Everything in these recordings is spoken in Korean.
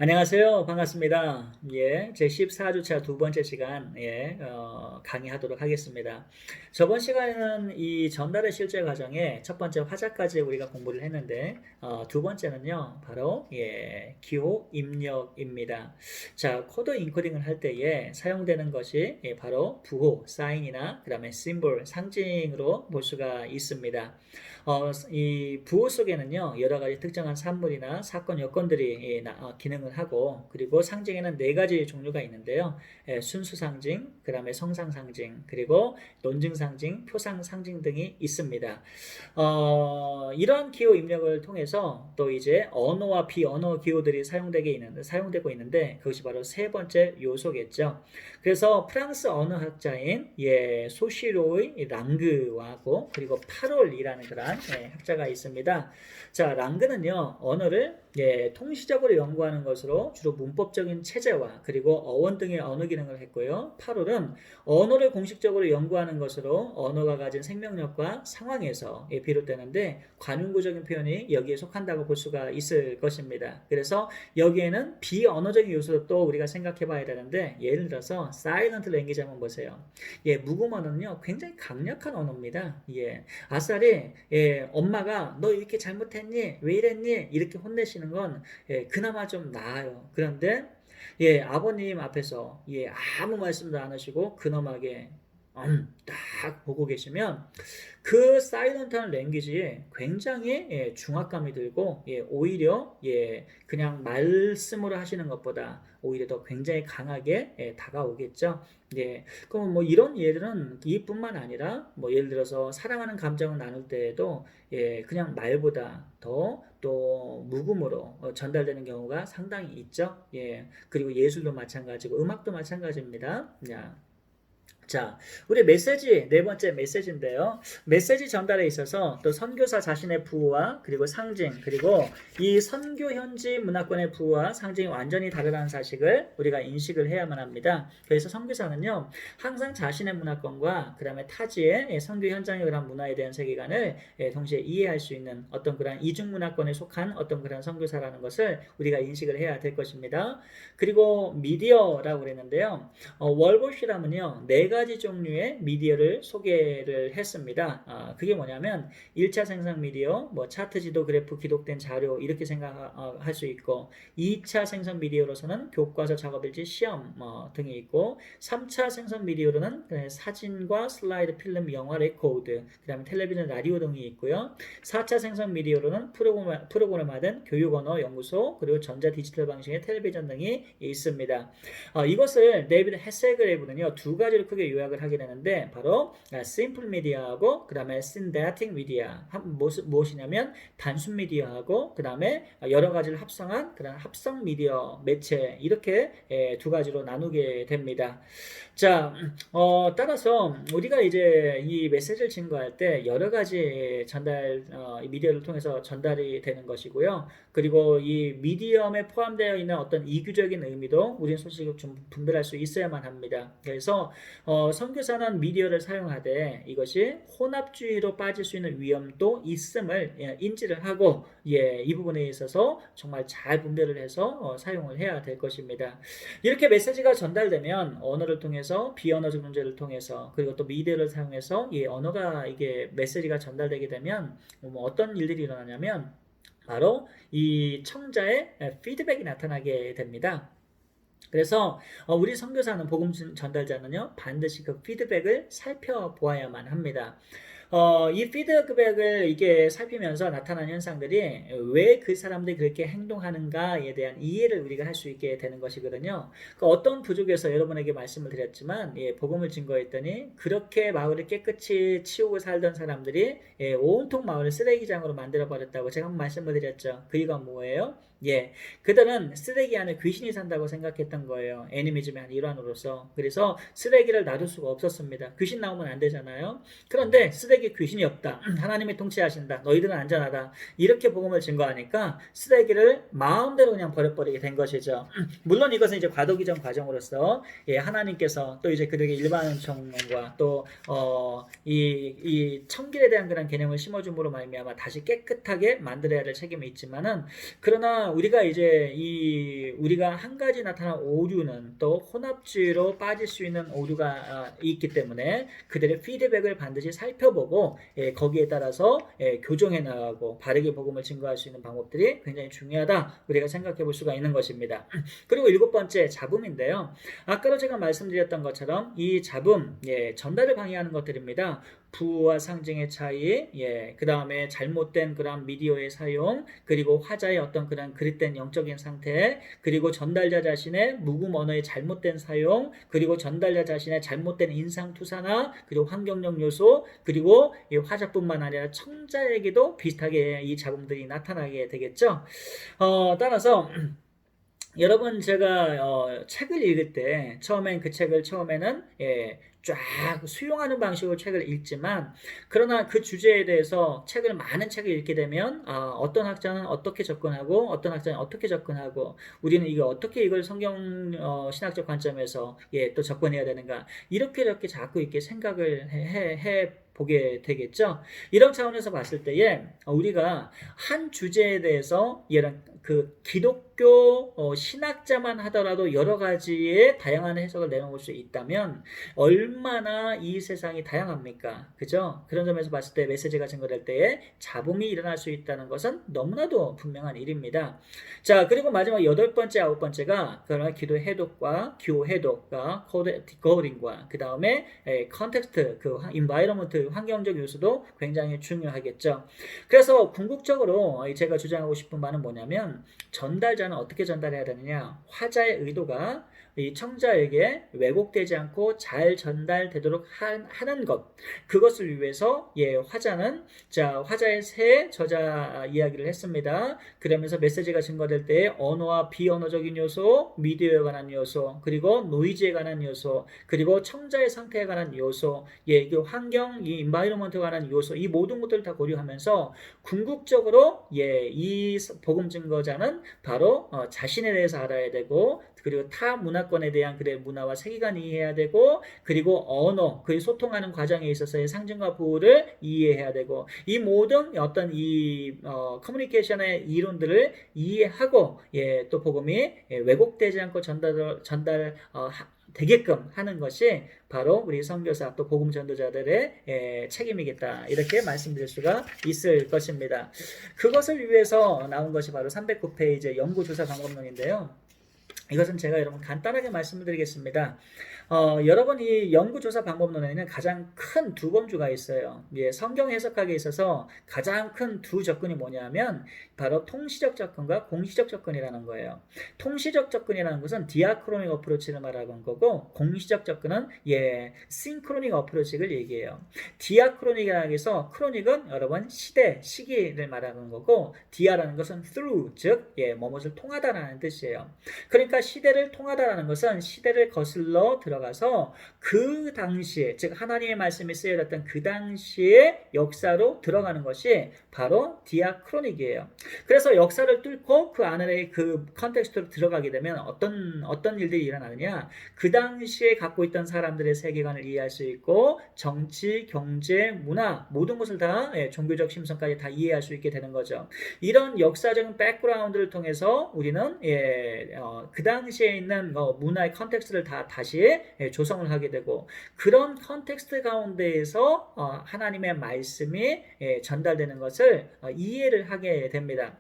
안녕하세요. 반갑습니다. 예, 제 14주차 두 번째 시간, 강의하도록 하겠습니다. 저번 시간에는 이 전달의 실제 과정의 첫 번째 화자까지 우리가 공부를 했는데, 두 번째는요, 바로, 기호 입력입니다. 자, 코드 인코딩을 할 때에 사용되는 것이 바로 부호, 사인이나, 그 다음에 심볼, 상징으로 볼 수가 있습니다. 이 부호 속에는요, 여러 가지 특정한 산물이나 사건, 여건들이 기능을 하고, 그리고 상징에는 네 가지 종류가 있는데요. 순수 상징, 그 다음에 성상 상징, 그리고 논증 상징, 표상 상징 등이 있습니다. 이런 기호 입력을 통해서 또 이제 언어와 비언어 기호들이 사용되고 있는데, 그것이 바로 세 번째 요소겠죠. 그래서 프랑스 언어학자인 소시로의 랑그하고 그리고 파롤이라는 그런 학자가 있습니다. 자, 랑그는요, 언어를 통시적으로 연구하는 것으로 주로 문법적인 체제와 그리고 어원 등의 언어 기능을 했고요. 파롤은 언어를 공식적으로 연구하는 것으로 언어가 가진 생명력과 상황에서 비롯되는데 관용구적인 표현이 여기에 속한다고 볼 수가 있을 것입니다. 그래서 여기에는 비언어적인 요소도 또 우리가 생각해 봐야 되는데, 예를 들어서 사일런트 랭귀지 한번 보세요. 묵음 언어는요, 굉장히 강력한 언어입니다. 아싸리 엄마가 너 이렇게 잘못했니? 왜 이랬니? 이렇게 혼내시는 건 그나마 좀 나아요. 그런데 아버님 앞에서 아무 말씀도 안 하시고 근엄하게 딱 보고 계시면 그 사이런트한 랭귀지에 굉장히 중압감이 들고 오히려 그냥 말씀으로 하시는 것보다 오히려 더 굉장히 강하게 다가오겠죠. 그럼 뭐 이런 예들은 이뿐만 아니라 뭐 예를 들어서 사랑하는 감정을 나눌 때에도 그냥 말보다 더 또 묵음으로 전달되는 경우가 상당히 있죠. 그리고 예술도 마찬가지고 음악도 마찬가지입니다. 자, 우리 메시지, 네 번째 메시지인데요. 메시지 전달에 있어서 또 선교사 자신의 부호와 그리고 상징, 그리고 이 선교 현지 문화권의 부호와 상징이 완전히 다르다는 사실을 우리가 인식을 해야만 합니다. 그래서 선교사는요, 항상 자신의 문화권과 그 다음에 타지의 선교 현장의 그런 문화에 대한 세계관을 동시에 이해할 수 있는 어떤 그런 이중 문화권에 속한 어떤 그런 선교사라는 것을 우리가 인식을 해야 될 것입니다. 그리고 미디어라고 그랬는데요. 월보시람은요, 네 가지 종류의 미디어를 소개를 했습니다. 그게 뭐냐면 1차 생성 미디어, 뭐 차트, 지도, 그래프, 기록된 자료 이렇게 생각할 수 있고, 2차 생성 미디어로서는 교과서, 작업일지, 시험 등이 있고, 3차 생성 미디어로는 사진과 슬라이드, 필름, 영화, 레코드, 그 다음에 텔레비전, 라디오 등이 있고요. 4차 생성 미디어로는 프로그램화된 교육 언어 연구소, 그리고 전자 디지털 방식의 텔레비전 등이 있습니다. 이것을 데이비드 헤세그레이브는요, 두 가지로 크게 요약을 하게 되는데, 바로 심플 미디어하고 그 다음에 신데틱 미디어, 무엇이냐면 단순 미디어하고 그 다음에 여러 가지를 합성한 그런 합성 미디어 매체, 이렇게 두 가지로 나누게 됩니다. 자, 따라서 우리가 이제 이 메시지를 증거할 때 여러 가지 미디어를 통해서 전달이 되는 것이고요. 그리고 이 미디엄에 포함되어 있는 어떤 이규적인 의미도 우리는 솔직히 좀 분별할 수 있어야만 합니다. 그래서 선교사는 미디어를 사용하되 이것이 혼합주의로 빠질 수 있는 위험도 있음을 인지를 하고 이 부분에 있어서 정말 잘 분별을 해서 사용을 해야 될 것입니다. 이렇게 메시지가 전달되면 언어를 통해서 비언어적 문제를 통해서 그리고 또 미디어를 사용해서 이 언어가 이게 메시지가 전달되게 되면 어떤 일들이 일어나냐면 바로 이 청자의 피드백이 나타나게 됩니다. 그래서 우리 선교사는 복음 전달자는요, 반드시 그 피드백을 살펴보아야만 합니다. 이 피드백을 이게 살피면서 나타나는 현상들이 왜 그 사람들이 그렇게 행동하는가에 대한 이해를 우리가 할 수 있게 되는 것이거든요. 어떤 부족에서 여러분에게 말씀을 드렸지만 복음을 증거했더니 그렇게 마을을 깨끗이 치우고 살던 사람들이 온통 마을을 쓰레기장으로 만들어버렸다고 제가 한번 말씀을 드렸죠. 그 이유가 뭐예요? 그들은 쓰레기 안에 귀신이 산다고 생각했던 거예요. 애니미즘의 한 일환으로서. 그래서 쓰레기를 놔둘 수가 없었습니다. 귀신 나오면 안 되잖아요. 그런데 쓰레기에 귀신이 없다. 하나님이 통치하신다. 너희들은 안전하다. 이렇게 복음을 증거하니까 쓰레기를 마음대로 그냥 버려버리게 된 것이죠. 물론 이것은 이제 과도기전 과정으로서 하나님께서 또 이제 그들에게 일반 청년과 또 이 청길에 대한 그런 개념을 심어줌으로 말미암아 다시 깨끗하게 만들어야 될 책임이 있지만은, 그러나 그러니까 우리가 이제 우리가 한 가지 나타난 오류는 또 혼합주의로 빠질 수 있는 오류가 있기 때문에 그들의 피드백을 반드시 살펴보고 거기에 따라서 교정해 나가고 바르게 복음을 증거할 수 있는 방법들이 굉장히 중요하다 우리가 생각해 볼 수가 있는 것입니다. 그리고 7번째 잡음인데요. 아까도 제가 말씀드렸던 것처럼 이 잡음 전달을 방해하는 것들입니다. 부와 상징의 차이, 그 다음에 잘못된 그런 미디어의 사용, 그리고 화자의 어떤 그런 그릇된 영적인 상태, 그리고 전달자 자신의 묵음 언어의 잘못된 사용, 그리고 전달자 자신의 잘못된 인상투사나, 그리고 환경적 요소, 그리고 이 화자뿐만 아니라 청자에게도 비슷하게 이 잡음들이 나타나게 되겠죠. 따라서 여러분 제가 책을 읽을 때 처음엔 그 책을 처음에는 쫙 수용하는 방식으로 책을 읽지만 그러나 그 주제에 대해서 많은 책을 읽게 되면 어떤 학자는 어떻게 접근하고 어떤 학자는 어떻게 접근하고 우리는 이걸 성경 신학적 관점에서 또 접근해야 되는가 이렇게 자꾸 이렇게 생각을 해 보게 되겠죠. 이런 차원에서 봤을 때에 우리가 한 주제에 대해서 그 기독교 신학자만 하더라도 여러 가지의 다양한 해석을 내놓을 수 있다면 얼마나 이 세상이 다양합니까? 그죠? 그런 점에서 봤을 때 메시지가 증거될 때에 잡음이 일어날 수 있다는 것은 너무나도 분명한 일입니다. 자, 그리고 마지막 8번째, 9번째가 그러나 기도 해독과 기호 해독과 코드 디코딩과 그 다음에 컨텍스트, 그 인바이러먼트 환경적 요소도 굉장히 중요하겠죠. 그래서 궁극적으로 제가 주장하고 싶은 바는 뭐냐면 전달자는 어떻게 전달해야 되느냐? 화자의 의도가 이 청자에게 왜곡되지 않고 잘 전달되도록 하는 것. 그것을 위해서 화자는 화자의 새 저자 이야기를 했습니다. 그러면서 메시지가 증거될 때 언어와 비언어적인 요소, 미디어에 관한 요소, 그리고 노이즈에 관한 요소, 그리고 청자의 상태에 관한 요소, 그 환경, 이 인바이러먼트에 관한 요소, 이 모든 것들을 다 고려하면서 궁극적으로 이 복음 증거자는 바로 자신에 대해서 알아야 되고 그리고 타 문화권에 대한 그의 문화와 세계관을 이해해야 되고 그리고 언어, 그리고 소통하는 과정에 있어서의 상징과 부호를 이해해야 되고 이 모든 어떤 커뮤니케이션의 이론들을 이해하고 또 복음이 왜곡되지 않고 전달 되게끔 하는 것이 바로 우리 선교사 또 복음 전도자들의 책임이겠다 이렇게 말씀드릴 수가 있을 것입니다. 그것을 위해서 나온 것이 바로 309페이지 연구조사 방법론인데요. 이것은 제가 여러분 간단하게 말씀을 드리겠습니다. 여러분 이 연구조사 방법론에는 가장 큰 두 범주가 있어요. 성경 해석학에 있어서 가장 큰 두 접근이 뭐냐면 바로 통시적 접근과 공시적 접근이라는 거예요. 통시적 접근이라는 것은 디아크로닉 어프로치를 말하는 거고 공시적 접근은 싱크로닉 어프로치를 얘기해요. 디아크로닉이라는 것에서 크로닉은 여러분 시기를 말하는 거고 디아라는 것은 through 즉 뭐뭇을 통하다라는 뜻이에요. 그러니까 시대를 통하다라는 것은 시대를 거슬러 들어가서 그 당시에 즉 하나님의 말씀이 쓰여졌던 그 당시의 역사로 들어가는 것이 바로 디아크로닉이에요. 그래서 역사를 뚫고 그 안에 그 컨텍스트로 들어가게 되면 어떤 일들이 일어나느냐 그 당시에 갖고 있던 사람들의 세계관을 이해할 수 있고 정치, 경제, 문화 모든 것을 다 종교적 심성까지 다 이해할 수 있게 되는 거죠. 이런 역사적인 백그라운드를 통해서 우리는 그 당시에 있는 문화의 컨텍스트를 다시 조성을 하게 되고 그런 컨텍스트 가운데에서 하나님의 말씀이 전달되는 것을 이해를 하게 됩니다.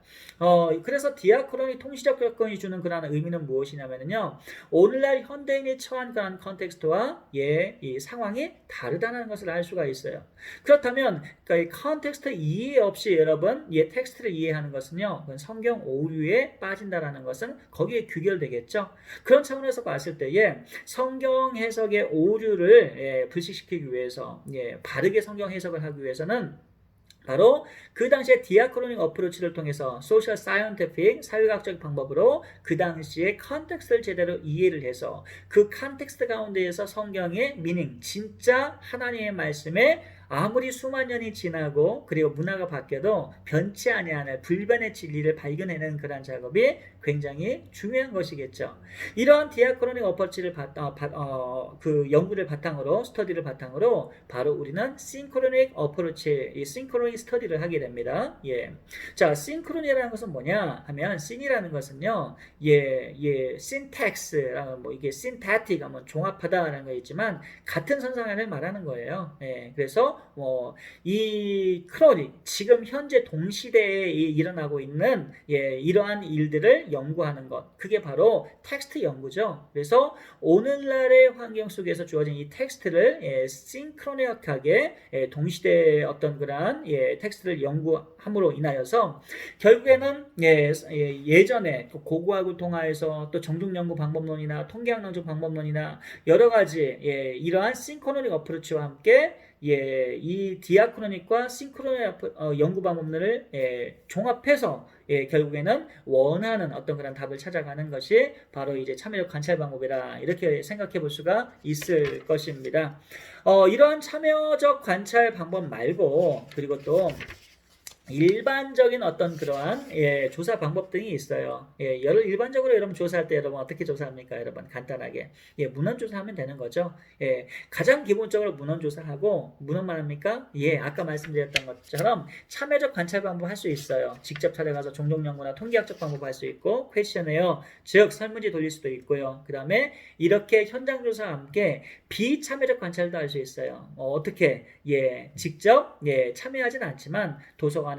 그래서 디아크로닉 통시적 접근이 주는 그런 의미는 무엇이냐면요. 오늘날 현대인이 처한 그런 컨텍스트와 이 상황이 다르다는 것을 알 수가 있어요. 그렇다면 이 컨텍스트 이해 없이 여러분 텍스트를 이해하는 것은요. 성경 오류에 빠진다라는 것은 거기에 규결되겠죠. 그런 차원에서 봤을 때에 성경 해석의 오류를 불식시키기 위해서 바르게 성경 해석을 하기 위해서는 바로 그 당시에 디아크로닉 어프로치를 통해서 소셜 사이언티픽 사회학적 방법으로 그 당시의 컨텍스트를 제대로 이해를 해서 그 컨텍스트 가운데에서 성경의 미닝 진짜 하나님의 말씀의 아무리 수만 년이 지나고 그리고 문화가 바뀌어도 변치 아니하는 불변의 진리를 발견해내는 그런 작업이 굉장히 중요한 것이겠죠. 이러한 디아크로닉 어퍼치를 그 연구를 바탕으로 스터디를 바탕으로 바로 우리는 싱크로닉 어프로치, 이 싱크로닉 스터디를 하게 됩니다. 예. 자, 싱크로니라는 것은 뭐냐 하면 싱이라는 것은요. syntax라는 뭐 이게 synthetic 하면 종합하다라는 거 있지만 같은 선상안을 말하는 거예요. 예. 그래서 이 크로닉 지금 현재 동시대에 일어나고 있는 이러한 일들을 연구하는 것 그게 바로 텍스트 연구죠. 그래서 오늘날의 환경 속에서 주어진 이 텍스트를 싱크로닉하게 동시대의 어떤 그러한 텍스트를 연구함으로 인하여서 결국에는 예전에 또 고고학을 통하여서 또 정중 연구 방법론이나 통계학 연구 방법론이나 여러 가지 이러한 싱크로닉 어프로치와 함께 이 디아크로닉과 싱크로닉 연구 방법론을 종합해서 결국에는 원하는 어떤 그런 답을 찾아가는 것이 바로 이제 참여적 관찰 방법이라 이렇게 생각해 볼 수가 있을 것입니다. 이러한 참여적 관찰 방법 말고 그리고 또 일반적인 어떤 그러한 조사 방법 등이 있어요. 일반적으로 여러분 조사할 때 여러분 어떻게 조사합니까? 여러분 간단하게 문헌 조사하면 되는 거죠. 가장 기본적으로 문헌 조사하고 문헌만 합니까? 아까 말씀드렸던 것처럼 참여적 관찰 방법 할 수 있어요. 직접 찾아가서 종종 연구나 통계학적 방법 할 수 있고 퀘스천웨어 즉 설문지 돌릴 수도 있고요. 그 다음에 이렇게 현장 조사와 함께 비참여적 관찰도 할 수 있어요. 어떻게 직접 참여하진 않지만 도서관에서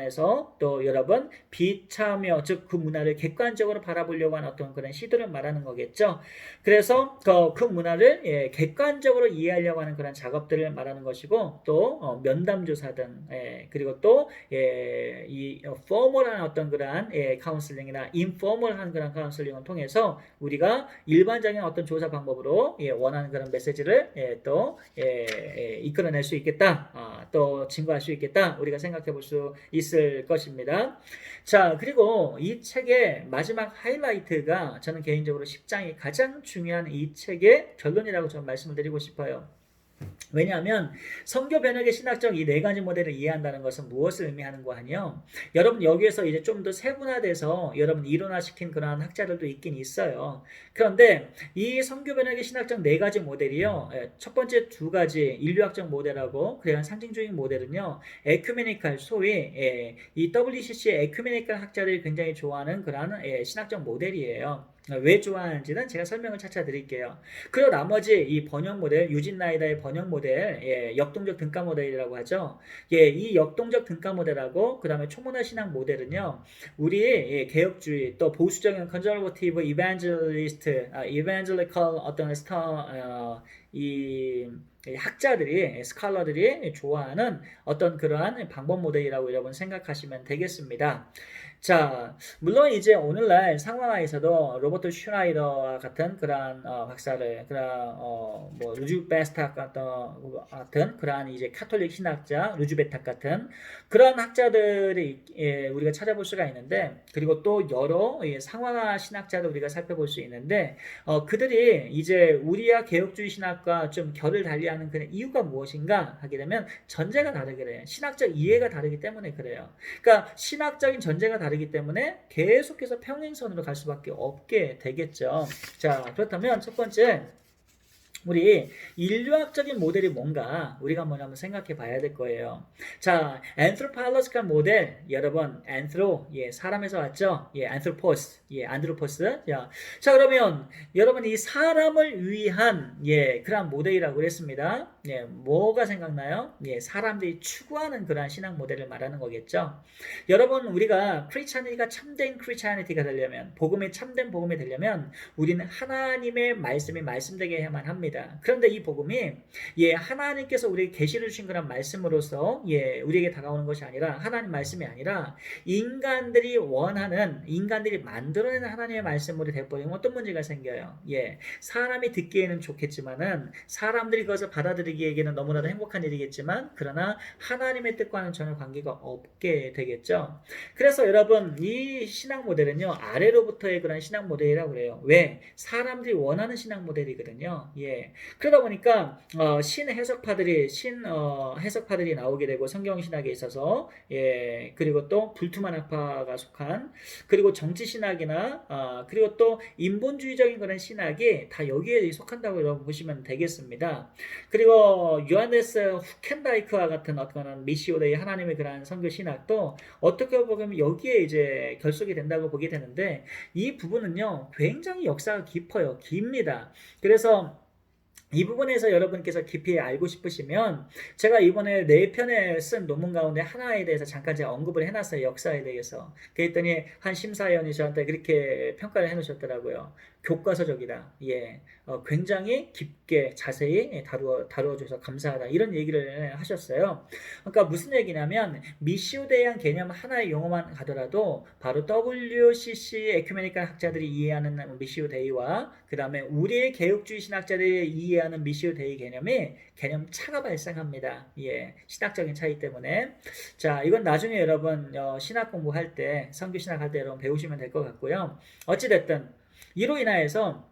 또 여러분 비참여 즉 그 문화를 객관적으로 바라보려고 하는 어떤 그런 시도를 말하는 거겠죠. 그래서 그 문화를 객관적으로 이해하려고 하는 그런 작업들을 말하는 것이고 또 면담 조사 등 그리고 또 이 포멀한 어떤 그런 카운슬링이나 인포멀한 그런 카운슬링을 통해서 우리가 일반적인 어떤 조사 방법으로 원하는 그런 메시지를 또 이끌어낼 수 있겠다. 또 증거할 수 있겠다. 우리가 생각해 볼 수 있을 것입니다. 자, 그리고 이 책의 마지막 하이라이트가 저는 개인적으로 10장이 가장 중요한 이 책의 결론이라고 좀 말씀을 드리고 싶어요. 왜냐하면 성교 변혁의 신학적 이 네 가지 모델을 이해한다는 것은 무엇을 의미하는 거 아니요? 여러분 여기에서 이제 좀 더 세분화돼서 여러분 이론화시킨 그러한 학자들도 있긴 있어요. 그런데 이 성교 변혁의 신학적 네 가지 모델이요. 첫 번째 두 가지 인류학적 모델하고 그래야 상징주의 모델은요. 에큐메니칼 소위 이 WCC의 에큐메니칼 학자들이 굉장히 좋아하는 그러한 신학적 모델이에요. 왜 좋아하는지는 제가 설명을 차차 드릴게요. 그리고 나머지 이 번역 모델, 유진 나이다의 번역 모델, 역동적 등가 모델이라고 하죠. 이 역동적 등가 모델하고 그 다음에 초문화 신학 모델은요. 우리 개혁주의 또 보수적인 컨저버티브 이반젤리스트, 이반젤리컬 어떤 이 학자들이 스칼러들이 좋아하는 어떤 그러한 방법 모델이라고 여러분 생각하시면 되겠습니다. 자, 물론 이제 오늘날 상황하에서도 로버트 슈나이더와 같은 그러한 박사를 뭐 루즈 베스탁 같은 그러한 이제 카톨릭 신학자 루즈베탁 같은 그런 학자들이 우리가 찾아볼 수가 있는데 그리고 또 여러 상황화 신학자도 우리가 살펴볼 수 있는데 그들이 이제 우리와 개혁주의 신학과 좀 결을 달리하는 그 이유가 무엇인가 하게 되면 전제가 다르게 돼요. 신학적 이해가 다르기 때문에 그래요. 그러니까 신학적인 전제가 다르기 때문에 계속해서 평행선으로 갈 수밖에 없게 되겠죠. 자, 그렇다면 첫 번째 우리 인류학적인 모델이 뭔가 우리가 한번 생각해 봐야 될 거예요. 자, anthropological 모델 여러분 anthro 사람에서 왔죠? anthropos 안드로포스. 자, 그러면 여러분 이 사람을 위한 그런 모델이라고 그랬습니다. 뭐가 생각나요? 사람들이 추구하는 그러한 신학 모델을 말하는 거겠죠. 여러분 우리가 크리스찬이가 참된 크리스찬이티가 되려면 복음이 참된 복음이 되려면 우리는 하나님의 말씀이 말씀되게 해야만 합니다. 그런데 이 복음이 하나님께서 우리에게 계시를 주신 그런 말씀으로서 우리에게 다가오는 것이 아니라 하나님 말씀이 아니라 인간들이 원하는 인간들이 만들어내는 하나님의 말씀으로 되어버리면 어떤 문제가 생겨요. 사람이 듣기에는 좋겠지만은 사람들이 그것을 받아들이기에는 너무나도 행복한 일이겠지만 그러나 하나님의 뜻과는 전혀 관계가 없게 되겠죠. 그래서 여러분 이 신학 모델은요 아래로부터의 그런 신학 모델이라고 그래요. 왜? 사람들이 원하는 신학 모델이거든요. 예. 그러다 보니까 해석파들이 나오게 되고 성경 신학에 있어서 예. 그리고 또 불투만 학파가 속한 그리고 정치 신학이나 그리고 또 인본주의적인 그런 신학이 다 여기에 속한다고 여러분 보시면 되겠습니다. 그리고 요하네스 후켄다이크와 같은 어떤 미시오데이 하나님의 그러한 선교 신학도 어떻게 보면 여기에 이제 결속이 된다고 보게 되는데 이 부분은요 굉장히 역사가 깊어요. 깁니다. 그래서 이 부분에서 여러분께서 깊이 알고 싶으시면 제가 이번에 4편에 쓴 논문 가운데 하나에 대해서 잠깐 제가 언급을 해놨어요. 역사에 대해서. 그랬더니 한 심사위원이 저한테 그렇게 평가를 해놓으셨더라고요. 교과서적이다. 예. 굉장히 깊게 자세히 다루어줘서 감사하다. 이런 얘기를 하셨어요. 그러니까 무슨 얘기냐면 미시오에 대한 개념 하나의 용어만 가더라도 바로 WCC 에큐메니컬 학자들이 이해하는 미시오데이와 그 다음에 우리의 개혁주의 신학자들이 이해하는 미시오데이 개념 차가 발생합니다. 예, 신학적인 차이 때문에. 자, 이건 나중에 여러분 신학 공부할 때 선교 신학 할 때 여러분 배우시면 될 것 같고요. 어찌됐든 이로 인하여서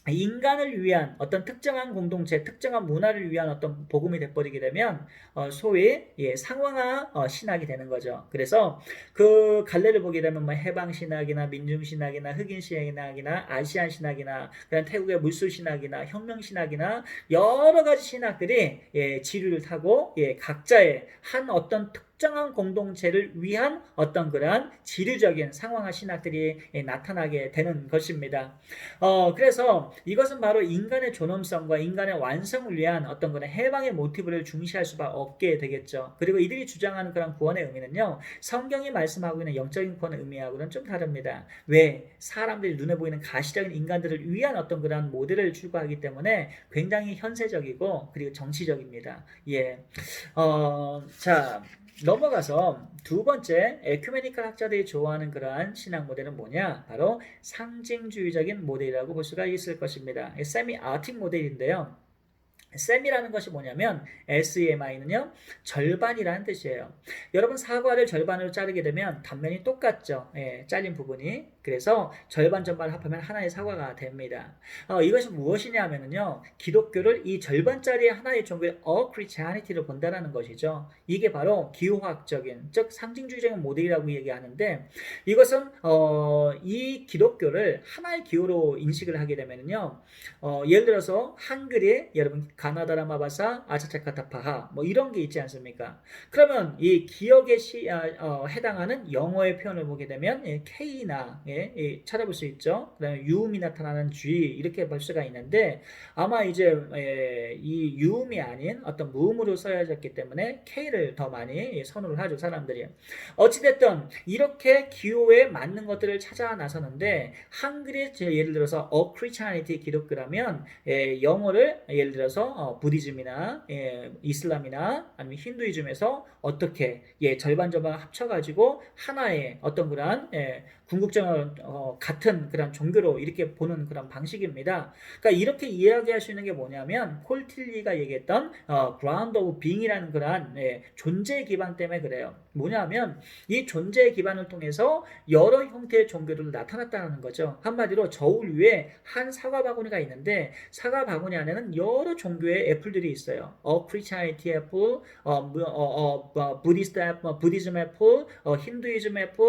인간을 위한 어떤 특정한 공동체, 특정한 문화를 위한 어떤 복음이 돼버리게 되면 소위 상황화 신학이 되는 거죠. 그래서 그 갈래를 보게 되면 뭐 해방 신학이나 민중 신학이나 흑인 신학이나 아시안 신학이나 그다음 태국의 물술 신학이나 혁명 신학이나 여러 가지 신학들이 지류를 타고 각자의 한 어떤 특정한 공동체를 위한 어떤 그러한 지류적인 상황화 신학들이 나타나게 되는 것입니다. 그래서 이것은 바로 인간의 존엄성과 인간의 완성을 위한 어떤 그런 해방의 모티브를 중시할 수밖에 없게 되겠죠. 그리고 이들이 주장하는 그런 구원의 의미는요, 성경이 말씀하고 있는 영적인 구원의 의미하고는 좀 다릅니다. 왜? 사람들이 눈에 보이는 가시적인 인간들을 위한 어떤 그런 모델을 추구하기 때문에 굉장히 현세적이고 그리고 정치적입니다. 예. 자, 넘어가서 두 번째 에큐메니컬 학자들이 좋아하는 그러한 신학 모델은 뭐냐? 바로 상징주의적인 모델이라고 볼 수가 있을 것입니다. 세미아틱 모델인데요. 셈이라는 것이 뭐냐면 SEMI는요 절반이라는 뜻이에요. 여러분 사과를 절반으로 자르게 되면 단면이 똑같죠. 잘린 부분이. 그래서 절반 합하면 하나의 사과가 됩니다. 이것이 무엇이냐면요 기독교를 이 절반짜리 하나의 종교의 Christianity로 본다는 것이죠. 이게 바로 기호학적인 즉 상징주의적인 모델이라고 얘기하는데 이것은 이 기독교를 하나의 기호로 인식을 하게 되면요 예를 들어서 한글이 여러분 가나다라 마바사 아차차카타파하 뭐 이런 게 있지 않습니까? 그러면 이 기억에 해당하는 영어의 표현을 보게 되면 K나 찾아볼 수 있죠. 그다음에 유음이 나타나는 G 이렇게 볼 수가 있는데 아마 이제 이 유음이 아닌 어떤 무음으로 써야졌기 때문에 K를 더 많이 선호를 하죠 사람들이. 어찌됐든 이렇게 기호에 맞는 것들을 찾아 나서는데 한글이 예를 들어서 Christianity 기독교라면 영어를 예를 들어서 부디즘이나 이슬람이나 아니면 힌두이즘에서 어떻게 절반 합쳐가지고 하나의 어떤 그런 궁극적인 같은 그런 종교로 이렇게 보는 그런 방식입니다. 그러니까 이렇게 이야기할 수 있는 게 뭐냐면 폴 틸리가 얘기했던 ground of being이라는 그런 존재 기반 때문에 그래요. 뭐냐면 이 존재 기반을 통해서 여러 형태의 종교들도 나타났다는 거죠. 한마디로 저울 위에 한 사과 바구니가 있는데 사과 바구니 안에는 여러 종교의 애플들이 있어요. 크리스찬이티 애플, 부디즘 애플, 힌두이즘 애플,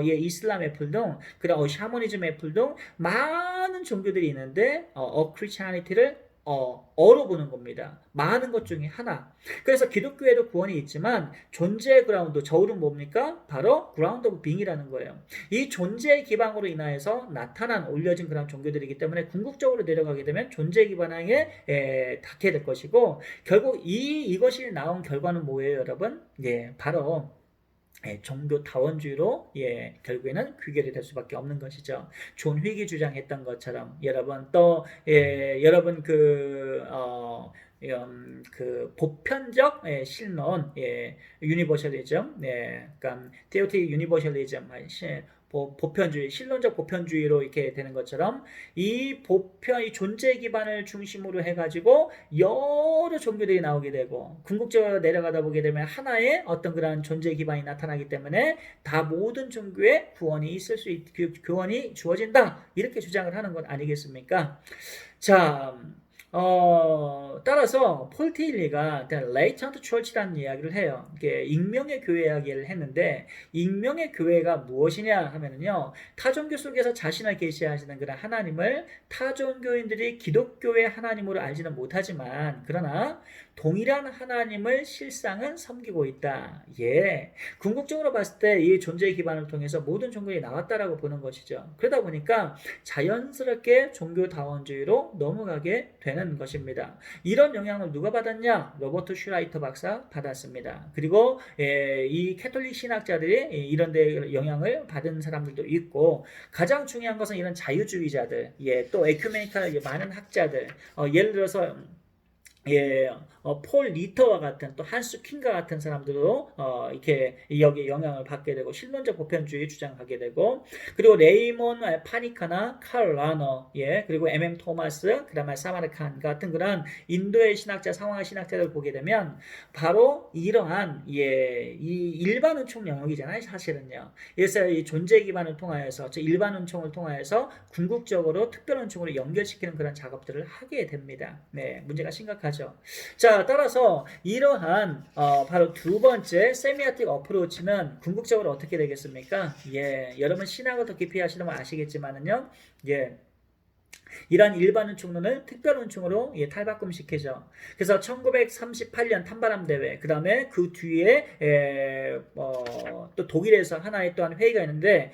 이슬람 애플 등 그다음 샤머니즘 애플 등 많은 종교들이 있는데 크리스찬이티를 어로 보는 겁니다. 많은 것 중에 하나. 그래서 기독교에도 구원이 있지만 존재의 그라운드, 저울은 뭡니까? 바로 그라운드 오브 빙이라는 거예요. 이 존재의 기반으로 인하여서 나타난 올려진 그런 종교들이기 때문에 궁극적으로 내려가게 되면 존재 기반에 닿게 될 것이고 결국 이것이 나온 결과는 뭐예요, 여러분? 바로 종교 타원주의로 결국에는 귀결이 될 수밖에 없는 것이죠. 존 휙이 주장했던 것처럼 여러분 또 여러분 그 보편적 신론 유니버셜리즘 그러니까 테오틱 유니버셜리즘 보편주의, 신론적 보편주의로 이렇게 되는 것처럼 이 존재 기반을 중심으로 해가지고 여러 종교들이 나오게 되고 궁극적으로 내려가다 보게 되면 하나의 어떤 그런 존재 기반이 나타나기 때문에 다 모든 종교에 구원이 구원이 주어진다 이렇게 주장을 하는 것 아니겠습니까? 자. 따라서 폴 테일리가 레이턴트 철치라는 이야기를 해요. 이게 익명의 교회 이야기를 했는데 익명의 교회가 무엇이냐 하면은요. 타종교 속에서 자신을 계시하시는 그런 하나님을 타종교인들이 기독교의 하나님으로 알지는 못하지만 그러나 동일한 하나님을 실상은 섬기고 있다. 예. 궁극적으로 봤을 때 이 존재의 기반을 통해서 모든 종교가 나왔다라고 보는 것이죠. 그러다 보니까 자연스럽게 종교다원주의로 넘어가게 되는 것입니다. 이런 영향을 누가 받았냐? 로버트 슈라이터 박사 받았습니다. 그리고 이 캐톨릭 신학자들이 이런 데 영향을 받은 사람들도 있고 가장 중요한 것은 이런 자유주의자들, 또 에큐메니컬 많은 학자들, 예를 들어서 폴 리터와 같은 또 한스 퀸과 같은 사람들도 이렇게 여기에 영향을 받게 되고 실론적 보편주의 주장하게 되고 그리고 레이몬 파니카나 칼 라너 그리고 토마스 그다음에 사마르칸 같은 그런 인도의 신학자 상황의 신학자들 보게 되면 바로 이러한 이 일반 은총 영역이잖아요 사실은요. 그래서 이 존재 기반을 통하여서 저 일반 은총을 통하여서 궁극적으로 특별 은총으로 연결시키는 그런 작업들을 하게 됩니다. 네, 문제가 심각하죠. 자, 따라서 이러한 바로 두 번째 세미아틱 어프로치는 궁극적으로 어떻게 되겠습니까? 여러분 신학을 더 깊이 하시면 아시겠지만은요. 이러한 일반 은총론을 특별 은총으로 탈바꿈시키죠. 그래서 1938년 탄바람 대회, 그 다음에 그 뒤에 또 독일에서 하나의 또한 회의가 있는데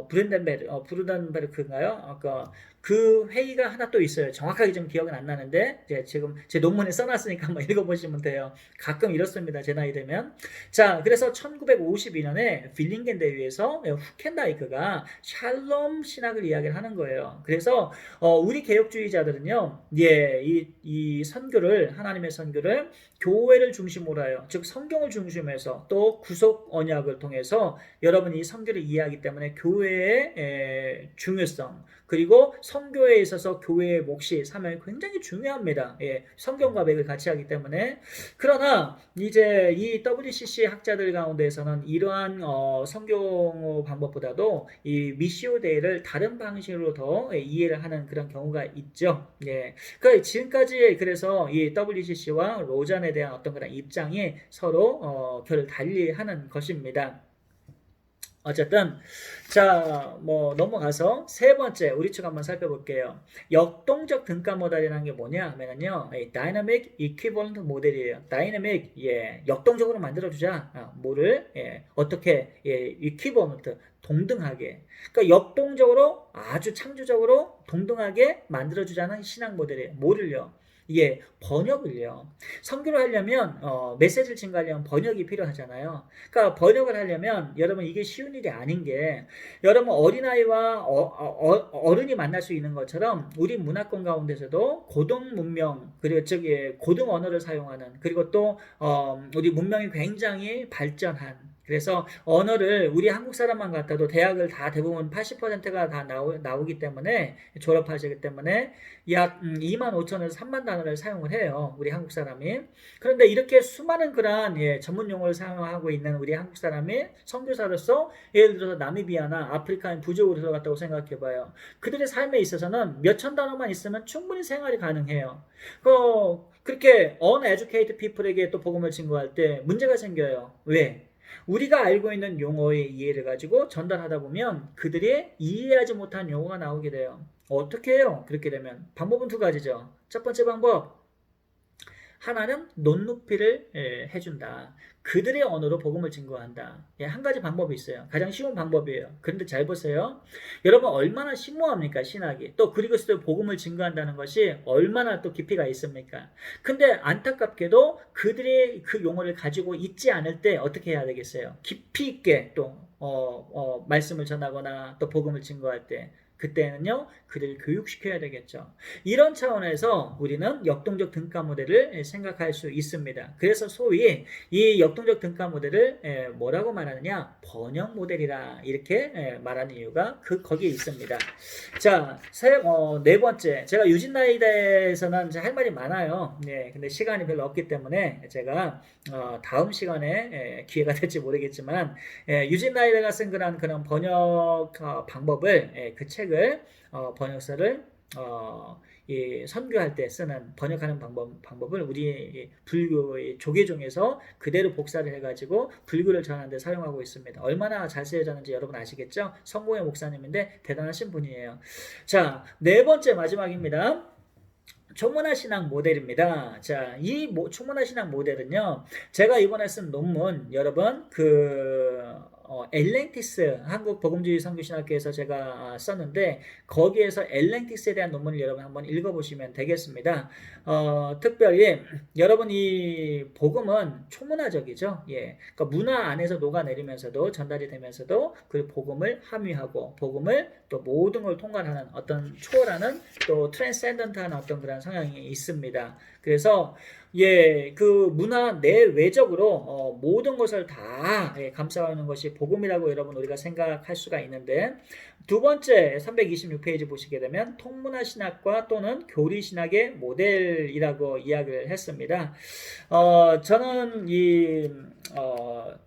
브룬덴베르크인가요? 그 회의가 하나 또 있어요. 정확하게 좀 기억은 안 나는데 지금 제 논문에 써놨으니까 한번 읽어보시면 돼요. 가끔 이렇습니다. 제 나이 되면. 자, 그래서 1952년에 빌링겐 대회에서 후켄다이크가 샬롬 신학을 이야기를 하는 거예요. 그래서 우리 개혁주의자들은요, 이 선교를 하나님의 선교를 교회를 중심으로 하여 즉 성경을 중심해서 또 구속 언약을 통해서 여러분이 선교를 이해하기 때문에 교회의 중요성 그리고 선교에 있어서 교회의 몫이 사명이 굉장히 중요합니다. 성경과 맥을 같이 하기 때문에 그러나 이제 이 WCC 학자들 가운데에서는 이러한 선교 방법보다도 이 미시오 데이를 다른 방식으로 더 이해를 하는 그런 경우가 있죠. 그러니까 지금까지 그래서 이 WCC와 로잔에 대한 어떤 그런 입장이 서로 결을 달리하는 것입니다. 어쨌든 자, 넘어가서 세 번째 우리 쪽 한번 살펴볼게요. 역동적 등가 모델이라는 게 뭐냐 하면요, 다이나믹 이퀴벌런트 모델이에요. 다이나믹, 역동적으로 만들어주자. 뭐를 어떻게 이퀴벌런트 동등하게, 그러니까 역동적으로 아주 창조적으로 동등하게 만들어주자는 신학 모델이에요. 뭐를요? 번역을요. 선교를 하려면 메시지를 증가하려면 번역이 필요하잖아요. 그러니까 번역을 하려면 여러분 이게 쉬운 일이 아닌 게 여러분 어린아이와 어른이 만날 수 있는 것처럼 우리 문화권 가운데서도 고등 문명 그리고 고등 언어를 사용하는 그리고 또 우리 문명이 굉장히 발전한 그래서 언어를 우리 한국 사람만 같아도 대학을 다 대부분 80%가 다 나오기 때문에 졸업하시기 때문에 약 2만 5천에서 3만 단어를 사용을 해요. 우리 한국 사람이. 그런데 이렇게 수많은 그러한 전문 용어를 사용하고 있는 우리 한국 사람이 선교사로서 예를 들어서 나미비아나 아프리카인 부족으로 들어갔다고 생각해 봐요. 그들의 삶에 있어서는 몇천 단어만 있으면 충분히 생활이 가능해요. 그렇게 uneducated people에게 또 복음을 증거할 때 문제가 생겨요. 왜? 우리가 알고 있는 용어의 이해를 가지고 전달하다 보면 그들이 이해하지 못한 용어가 나오게 돼요. 어떻게 해요? 그렇게 되면 방법은 두 가지죠. 첫 번째 방법, 하나는 논높이를 해준다. 그들의 언어로 복음을 증거한다. 한 가지 방법이 있어요. 가장 쉬운 방법이에요. 그런데 잘 보세요. 여러분 얼마나 심오합니까 신학이. 또 그리스도의 복음을 증거한다는 것이 얼마나 또 깊이가 있습니까. 근데 안타깝게도 그들이 그 용어를 가지고 있지 않을 때 어떻게 해야 되겠어요. 깊이 있게 또 말씀을 전하거나 또 복음을 증거할 때 그때는요 그들을 교육시켜야 되겠죠. 이런 차원에서 우리는 역동적 등가 모델을 생각할 수 있습니다. 그래서 소위 이 역동적 등가 모델을 뭐라고 말하느냐, 번역 모델이라 이렇게 말하는 이유가 거기에 있습니다. 자, 네 번째, 제가 유진나이다에서는 할 말이 많아요. 근데 시간이 별로 없기 때문에 제가 다음 시간에 기회가 될지 모르겠지만 유진나이다가 쓴 그런 번역 방법을 그 책을 번역서를 이 선교할 때 쓰는 번역하는 방법을 우리 불교의 조계종에서 그대로 복사를 해가지고 불교를 전하는 데 사용하고 있습니다. 얼마나 잘 쓰여졌는지 여러분 아시겠죠? 성공의 목사님인데 대단하신 분이에요. 자, 네 번째 마지막입니다. 초문화 신학 모델입니다. 자, 이 초문화 신학 모델은요, 제가 이번에 쓴 논문, 여러분, 엘랭티스, 한국복음주의 선교신학교에서 제가 썼는데, 거기에서 엘랭티스에 대한 논문을 여러분 한번 읽어보시면 되겠습니다. 특별히, 여러분 이 복음은 초문화적이죠. 예. 그러니까 문화 안에서 녹아내리면서도 전달이 되면서도 그 복음을 함유하고, 복음을 또 모든 걸 통과하는 어떤 초월하는 또 트랜센던트한 어떤 그런 성향이 있습니다. 그래서 예, 그 문화 내외적으로 모든 것을 다 감싸는 것이 복음이라고 여러분 우리가 생각할 수가 있는데, 두 번째 326페이지 보시게 되면 통문화 신학과 또는 교리 신학의 모델이라고 이야기를 했습니다. 저는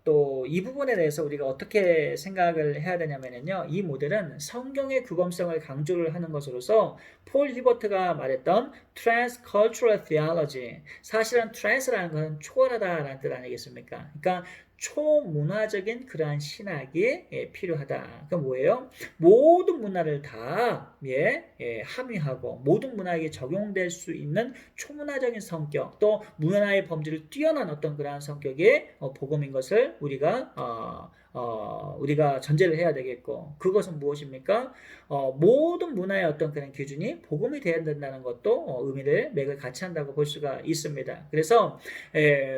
또 이 부분에 대해서 우리가 어떻게 생각을 해야 되냐면요. 이 모델은 성경의 규범성을 강조를 하는 것으로서 폴 히버트가 말했던 transcultural theology, 사실은 trans라는 것은 초월하다라는 뜻 아니겠습니까? 그러니까 초문화적인 그러한 신학이 필요하다. 그럼 뭐예요? 모든 문화를 다 함유하고 모든 문화에게 적용될 수 있는 초문화적인 성격, 또 문화의 범주를 뛰어난 어떤 그러한 성격의 복음인 것을 우리가 전제를 해야 되겠고, 그것은 무엇입니까? 모든 문화의 어떤 그런 기준이 복음이 되어야 된다는 것도 의미를 맥을 같이 한다고 볼 수가 있습니다. 그래서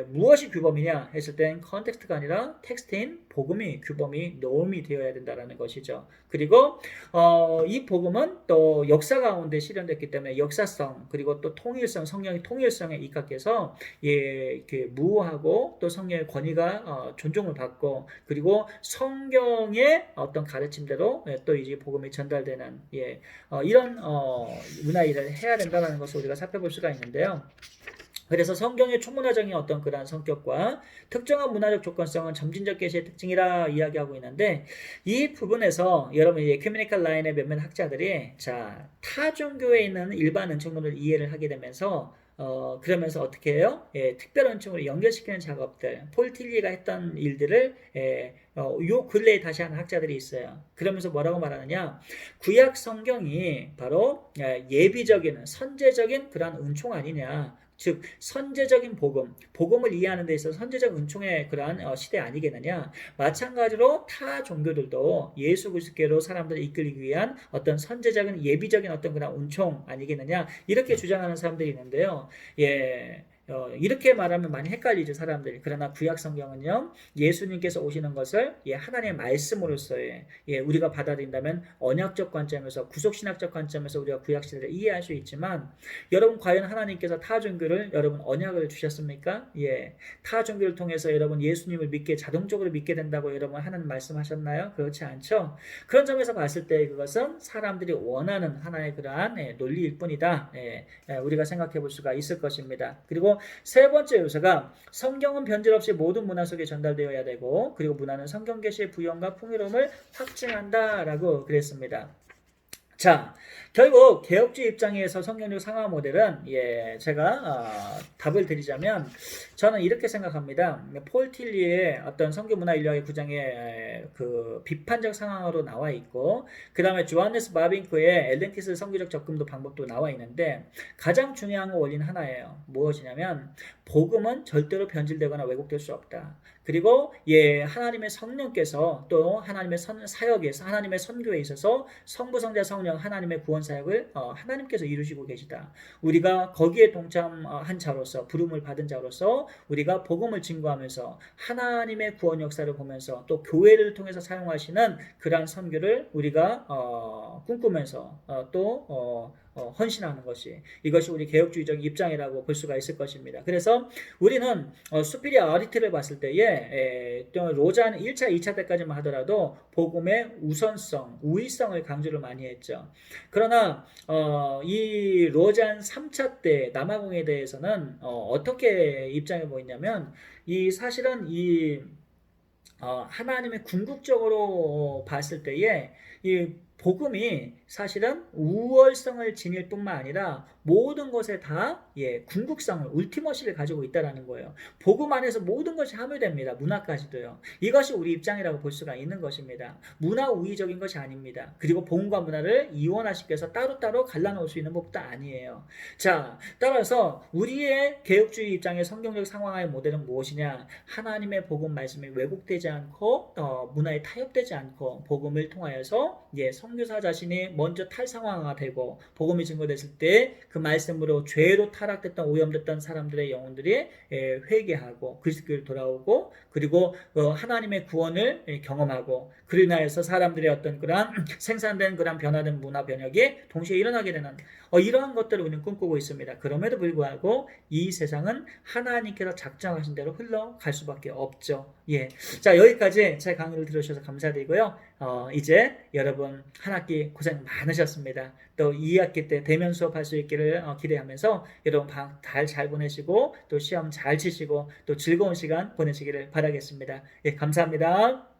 무엇이 규범이냐 했을 땐 컨텍스트가 아니라 텍스트인 복음이 규범이 norm이 되어야 된다는 것이죠. 그리고 이 복음은 또 역사 가운데 실현됐기 때문에 역사성, 그리고 또 통일성, 성령의 통일성에 입각해서 무하고 또 성령의 권위가 존중을 받고, 그리고 성경의 어떤 가르침대로 또 이제 복음이 전달되는 이런 문화 일을 해야 된다는 것을 우리가 살펴볼 수가 있는데요. 그래서 성경의 초문화적인 어떤 그러한 성격과 특정한 문화적 조건성은 점진적 계시의 특징이라 이야기하고 있는데, 이 부분에서 여러분 에큐메니컬 라인의 몇몇 학자들이 타 종교에 있는 일반 은총론을 이해를 하게 되면서 그러면서 어떻게 해요? 특별 은총으로 연결시키는 작업들, 폴 틸리가 했던 일들을 요 근래에 다시 하는 학자들이 있어요. 그러면서 뭐라고 말하느냐? 구약 성경이 바로 예비적인, 선제적인 그런 은총 아니냐? 즉 선제적인 복음을 이해하는 데 있어서 선제적 은총의 그러한 시대 아니겠느냐. 마찬가지로 타 종교들도 예수 그리스도께로 사람들을 이끌기 위한 어떤 선제적인 예비적인 어떤 그런 은총 아니겠느냐, 이렇게 주장하는 사람들이 있는데요. 이렇게 말하면 많이 헷갈리죠, 사람들이. 그러나 구약 성경은요, 예수님께서 오시는 것을 하나님의 말씀으로서의 우리가 받아들인다면 언약적 관점에서, 구속신학적 관점에서 우리가 구약 시대를 이해할 수 있지만, 여러분 과연 하나님께서 타 종교를 여러분 언약을 주셨습니까? 타 종교를 통해서 여러분 예수님을 자동적으로 믿게 된다고 여러분 하나님 말씀하셨나요? 그렇지 않죠. 그런 점에서 봤을 때 그것은 사람들이 원하는 하나의 그러한 논리일 뿐이다. 우리가 생각해 볼 수가 있을 것입니다. 그리고 세 번째 요소가 성경은 변질 없이 모든 문화 속에 전달되어야 되고, 그리고 문화는 성경 계시의 부연과 풍요로움을 확증한다라고 그랬습니다. 자, 결국 개혁주의 입장에서 성경적 상하 모델은 제가 답을 드리자면 저는 이렇게 생각합니다. 폴 틸리의 어떤 성경 문화 인류학의 구장에 그 비판적 상황으로 나와 있고, 그 다음에 조하네스 바빙크의 엘렌티스 성교적 접근도 방법도 나와 있는데, 가장 중요한 원리는 하나예요. 무엇이냐면 복음은 절대로 변질되거나 왜곡될 수 없다. 그리고 하나님의 성령께서 또 하나님의 사역에서, 하나님의 선교에 있어서 성부, 성자, 성령 하나님의 구원 사역을 하나님께서 이루시고 계시다. 우리가 거기에 동참한 자로서, 부름을 받은 자로서 우리가 복음을 증거하면서 하나님의 구원 역사를 보면서 또 교회를 통해서 사용하시는 그러한 선교를 우리가 꿈꾸면서 또 헌신하는 것이, 이것이 우리 개혁주의적 입장이라고 볼 수가 있을 것입니다. 그래서 우리는 수피리어리티를 봤을 때에 로잔 1차, 2차 때까지만 하더라도 복음의 우선성, 우위성을 강조를 많이 했죠. 그러나 이 로잔 3차 때 남아공에 대해서는 어떻게 입장을 보였냐면, 사실은 하나님의 궁극적으로 봤을 때에 이 복음이 사실은 우월성을 지닐 뿐만 아니라 모든 것에 다 궁극성을 울티머시를 가지고 있다라는 거예요. 복음 안에서 모든 것이 함유됩니다. 문화까지도요. 이것이 우리 입장이라고 볼 수가 있는 것입니다. 문화 우위적인 것이 아닙니다. 그리고 복음과 문화를 이원화시켜서 따로따로 갈라놓을 수 있는 법도 아니에요. 자, 따라서 우리의 개혁주의 입장의 성경적 상황의 모델은 무엇이냐? 하나님의 복음 말씀이 왜곡되지 않고 문화에 타협되지 않고 복음을 통하여서 선교사 자신이 먼저 탈상황화가 되고 복음이 증거됐을 때 그 말씀으로 죄로 타락됐던 오염됐던 사람들의 영혼들이 회개하고 그리스도로 돌아오고 그리고 하나님의 구원을 경험하고 그로 인하여서 사람들의 어떤 그런 생산된 그런 변화된 문화 변혁이 동시에 일어나게 되는 이러한 것들을 우리는 꿈꾸고 있습니다. 그럼에도 불구하고 이 세상은 하나님께서 작정하신 대로 흘러갈 수밖에 없죠. 자, 여기까지 제 강의를 들으셔서 감사드리고요. 이제 여러분 한 학기 고생 많으셨습니다. 또 2학기 때 대면 수업할 수 있기를 기대하면서 여러분 방학 잘 보내시고 또 시험 잘 치시고 또 즐거운 시간 보내시기를 바라겠습니다. 감사합니다.